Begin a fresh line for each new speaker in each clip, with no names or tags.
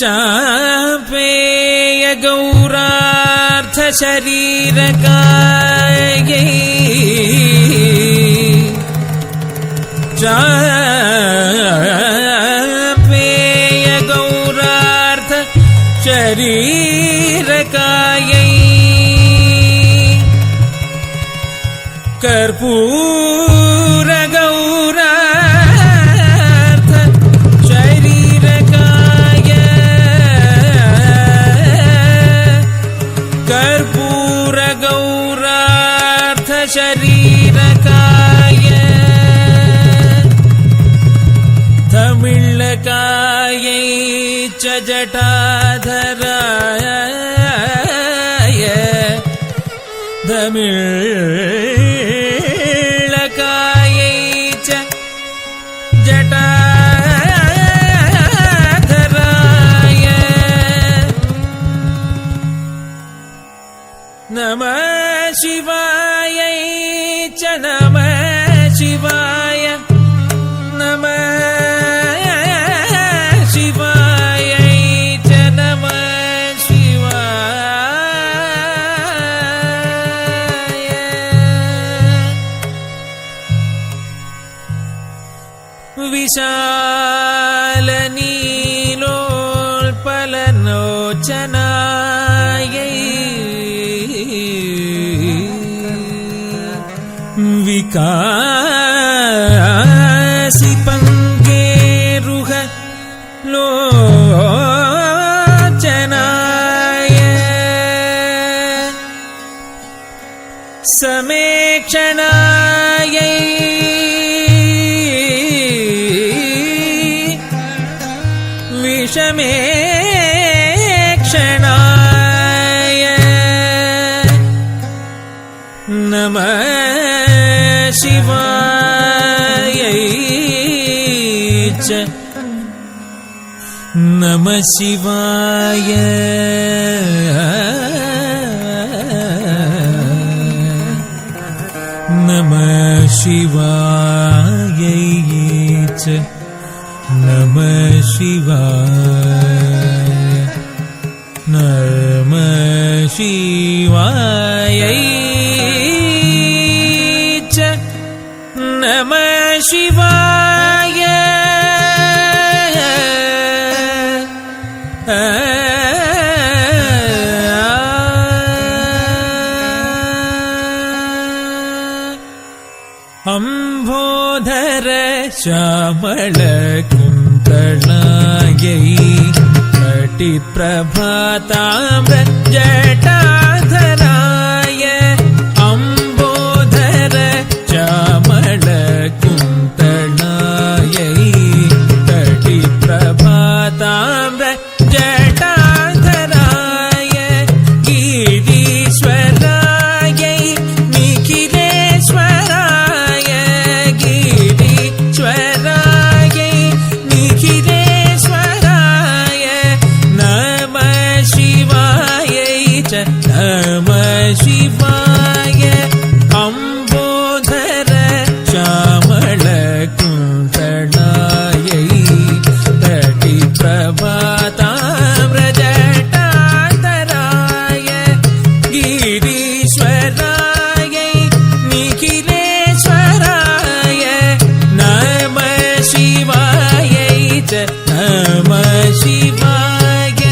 चापेय गौरार्थ शरीरकायै चापेय गौरार्थ शरीरकायै कर्पूर गौरार्थ शरीरकाय कर्पूर गौरार्थ शरीरकाय तमिळकायै च जटाधराय तमिळकायै च जटाधराय नमः शिवायै च नमः शिवाय नमः शिवायै च नमः शिवाय विशालनीलोत्पललोचनायै विकासि पङ्केरुह लोचनाय समेक्षणायै विषमेक्षणाय नमः शिवायै च नमः शिवाय नमः शिवायै च नमः शिवाय नमः शिवायै च नमः शिवाय अम्भोधर श्यामल कुन्तलायै कटिप्रभाताम्र जटाधराय अम्भोधर श्यामल कुन्तलायै कटिप्रभाताम्र जटाधराय गिरीश्वरायै निखिलेश्वराय गिरीश्वरायै निखिलेश्वराय नमः शिवायै च नमः शिवाय अम्बोधर श्यामल कुन्तलायै कटिप्रभाताम्र जटाधराय गिरीश्वरायै निखिलेश्वराय नमः शिवायै च नमः शिवाय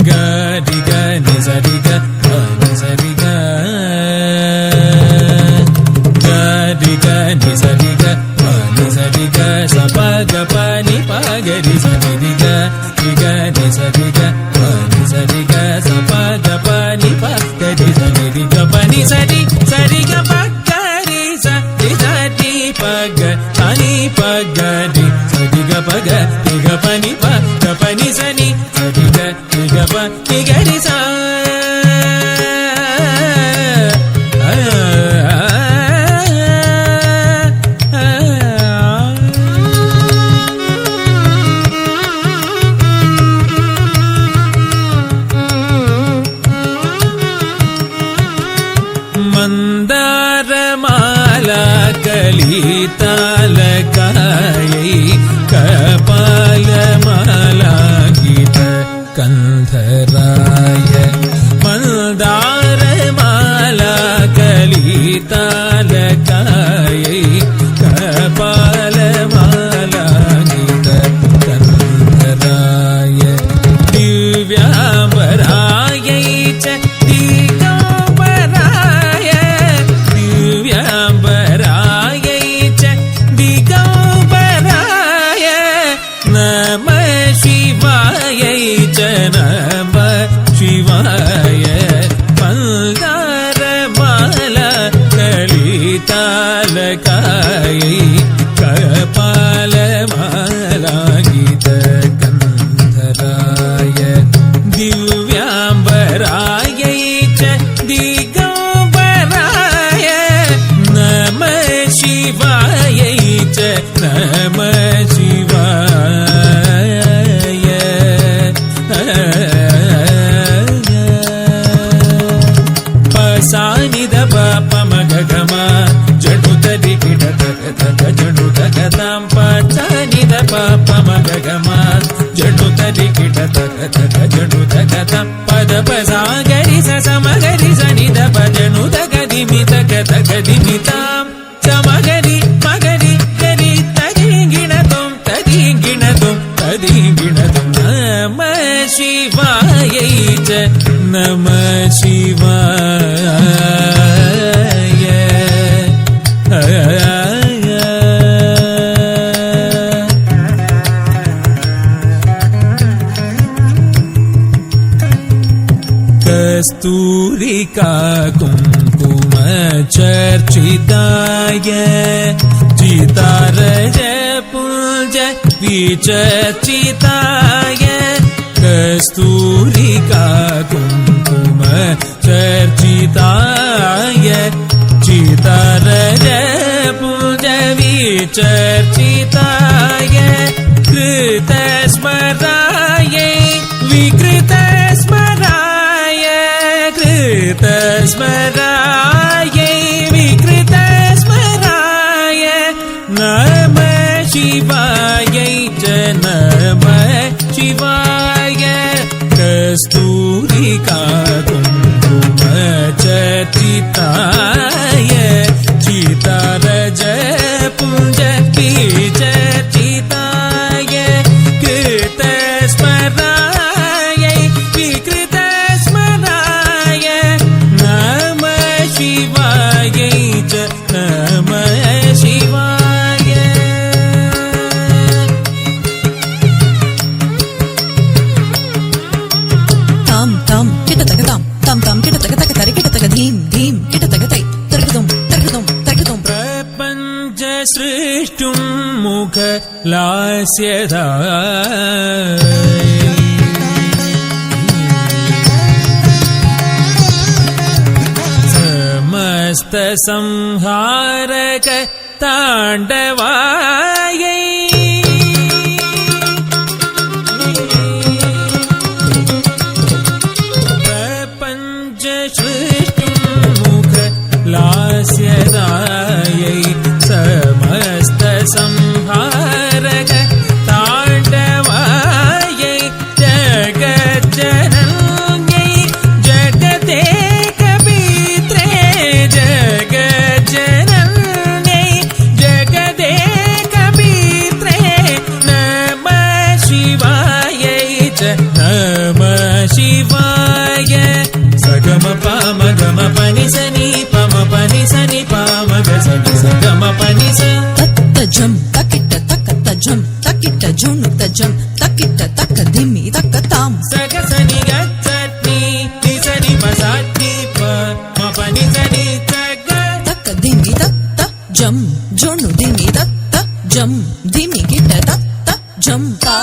गरि गनि सरि ग नि सरि ग गरि गनि सरि ग नि सरि ग स प ग प नि प ग रि सरि ग नि सरि ग नि सरि ग स प ग प नि प ग रि सरि ग प नि सरि सरि ग प ग रि स रि स रि प ग नि प ग रि सरि ग प ग नि प ग प नि स नि सरि ग प नि ग रि स मंदारमाला कली तालकायै कपालमालाङ्कित कन्धराय मन्दारमाला कलितालकायै कपालमालाङ्कित कन्धराय दिव्याम्बरायै च दिगम्बराय दिव्याम्बरायै च दिगम्बराय नमः शिवायै च नमः शिवाय मन्दारमाला कलितालकायै कपालमालाङ्कित कन्धराय दिव्याम्बरायै च दिगम्बराय नमः शिवायै च नमः शिवाय पसानिद पापमगगमा जडुतरिकिट तक जडुतगतां पसानिद पापमगगमा जडुतरिकिट तक जडुतगतां पद पसागरि समगरि सनिद पजनुतगदिमि तक दिमितां समगरि मगरि गरि तदिगिणतुं तदिगिणतुं नमः शिवायै च नमः शिवाय कस्तूरिका कुङ्कुम चर्चिताय चितारज पुञ्ज विचर्चिताय कस्तूरिका कुङ्कुम चर्चिताय चितारज पुञ्ज विचर्चिताय कृतस्मरायै विकृतस्मराय कृतस्मरायै विकृतस्मराय नमः शिवायै च नमः शिवाय कस्तूरिका कुङ्कुम चर्चिताय चितारज पुञ्ज विचर्चिताय कृतस्मरायै विकृतस्मराय नमः शिवायै च नमः शिवाय
तां तां किटतगतां तां तां किटतगतग तरिकिटतग धीं धीं किटतगतै तर्कितुं तर्कितुं तर्कितुं
प्रपञ्च सृष्टुं मुखलास्यदा समस्त संहारक ताण्डवायै प्रपञ्च सृष्टुं मुखलास्यदायै समस्त संहारक ताण्डवायै जगज्जनन्यै जगदेकपित्रे जगज्जनन्यै जगदेकपित्रे नमः शिवायै च नमः शिवाय सगम पाम गम पनि सनि पम पनि सनि पाम ग सनि सगम पनि स
तत्तजं तकिट तकतजं तकिट जुनु तजं तकिट तक धिमि तकतां
सग सनि गच्छति नि सनि पसाति प म पनि सनि तग
तक धिमि तत्त जं जुनु धिमि तत्त जं धिमि किट तत्त जं ता